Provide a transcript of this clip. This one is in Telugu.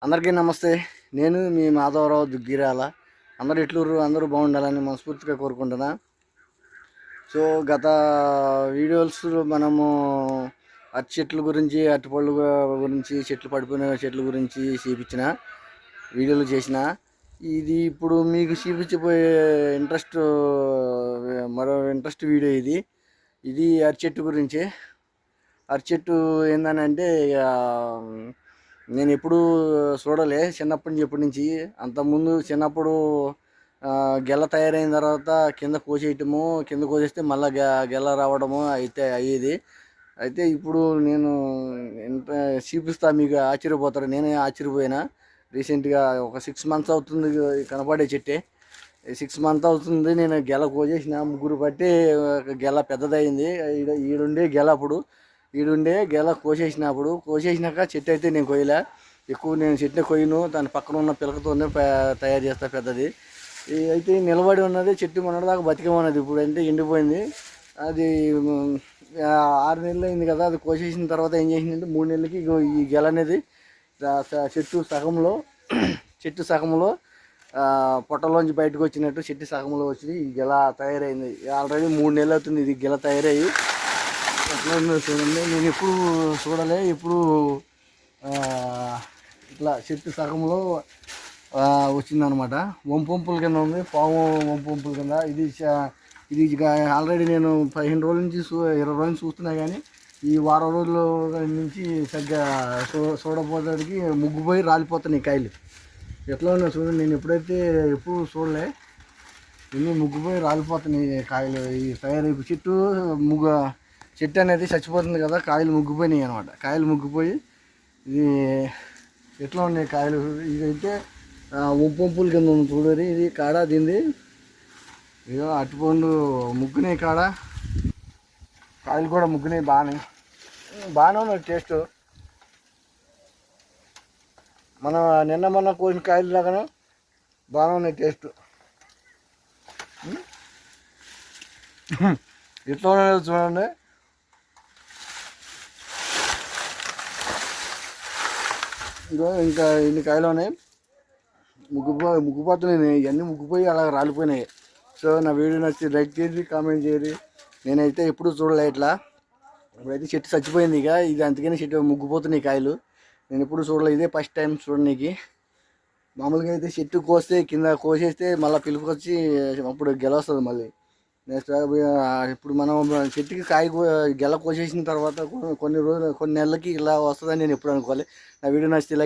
అందరికీ నమస్తే. నేను మీ మాధవరావు దుగ్గిరాల. అందరూ ఎట్లుర్రు? అందరూ బాగుండాలని మనస్ఫూర్తిగా కోరుకుంటున్నా. సో గత వీడియోస్లో మనము అరటి చెట్ల గురించి, అరటిపళ్ళు గురించి, చెట్లు పడిపోయిన చెట్ల గురించి చూపించిన వీడియోలు చేసిన. ఇది ఇప్పుడు మీకు చూపించబోయే మరో ఇంట్రెస్ట్ వీడియో ఇది. ఇది అరటి చెట్టు గురించి. అరటి చెట్టు ఏందనంటే నేను ఎప్పుడూ చూడలే ఎప్పటి నుంచి. అంతకుముందు చిన్నప్పుడు గెల్ల తయారైన తర్వాత కింద కోసేయటము, కింద కోసేస్తే మళ్ళీ గెల్ల రావడము అయితే అయ్యేది. అయితే ఇప్పుడు నేను ఎంత చూపిస్తా, మీకు ఆశ్చర్యపోతారు. నేనే ఆశ్చర్యపోయినా. రీసెంట్గా ఒక 6 months అవుతుంది కనపడే చెట్టే. 6 months అవుతుంది నేను గెల కోసేసిన. ముగ్గురు పట్టి గెల పెద్దదయింది. ఈడుండే గెల అప్పుడు ఈడుండే గెల కోసేసినాక చెట్టు అయితే నేను కొయ్యలే. ఎక్కువ నేను చెట్టుని కొయ్యను, దాని పక్కన ఉన్న పిలకతోనే తయారు చేస్తా పెద్దది. అయితే నిలబడి ఉన్నది చెట్టు మొన్నటిదాకా బతికే ఉన్నది. ఇప్పుడు అంటే ఎండిపోయింది. అది 6 నెలలు అయింది కదా. అది కోసేసిన తర్వాత ఏం చేసిందంటే 3 నెలలకి ఈ గెల అనేది చెట్టు సగంలో పొట్టలోంచి బయటకు వచ్చినట్టు చెట్టు సగంలో వచ్చి ఈ గెల తయారైంది. ఆల్రెడీ 3 నెలలు అవుతుంది ఇది గెల తయారయ్యి. ఎట్లా చూడండి, నేను ఎప్పుడు చూడలే. ఇప్పుడు ఇట్లా చెట్టు సగంలో వచ్చిందనమాట. వంపుల కింద ఉంది, పాము వంపుల కింద. ఇది ఆల్రెడీ నేను 15 రోజుల నుంచి 20 రోజుల నుంచి చూస్తున్నా. కానీ ఈ వారం రోజుల నుంచి సరిగ్గా చూడపోతానికి ముగ్గుపోయి రాలిపోతున్నాయి కాయలు. ఎట్లా ఉన్నా చూడండి, నేను ఎప్పుడు చూడలే. ఇన్ని ముగ్గుపోయి రాలిపోతున్నాయి కాయలు. ఈ తయారైపు చెట్టు అనేది చచ్చిపోతుంది కదా, కాయలు ముగ్గిపోయినాయి అనమాట. కాయలు ముగ్గిపోయి ఇది ఎట్లా ఉన్నాయి కాయలు. ఇదైతే వంపుల కింద ఉంది చూడరి. ఇది కాడ దీంది. ఇదో అరటిపండు ముగ్గునాయి కాడ. కాయలు కూడా ముగ్గునాయి. బాగానే ఉన్నాయి టేస్ట్. మొన్న కోసిన కాయలు లాగానే బాగానే ఉన్నాయి టేస్ట్. ఎట్లా ఉన్నాయో చూడండి. ఇదో ఇంకా ఇన్ని కాయలు ఉన్నాయి. ముగ్గుపోతున్నాయి. ఇవన్నీ ముగ్గిపోయి అలా రాలిపోయినాయి. సో నా వీడియో నచ్చి లైక్ చేసి కామెంట్ చేయరు. నేనైతే ఎప్పుడు చూడలే ఇట్లా. ఇప్పుడైతే చెట్టు చచ్చిపోయింది. ఇక ఇది అందుకని చెట్టు ముగ్గిపోతున్నాయి కాయలు. నేను ఎప్పుడు చూడలేదు, ఇదే ఫస్ట్ టైం చూడడానికి. మామూలుగా అయితే చెట్టు కింద కోసేస్తే మళ్ళీ పిలుపుకొచ్చి అప్పుడు గెల వస్తుంది మళ్ళీ. నెక్స్ట్ ఇప్పుడు మనం చెట్టుకి గెల కోసేసిన తర్వాత కొన్ని నెలలకి ఇలా వస్తుందని నేను ఎప్పుడు అనుకోవాలి. నా వీడియో నచ్చితే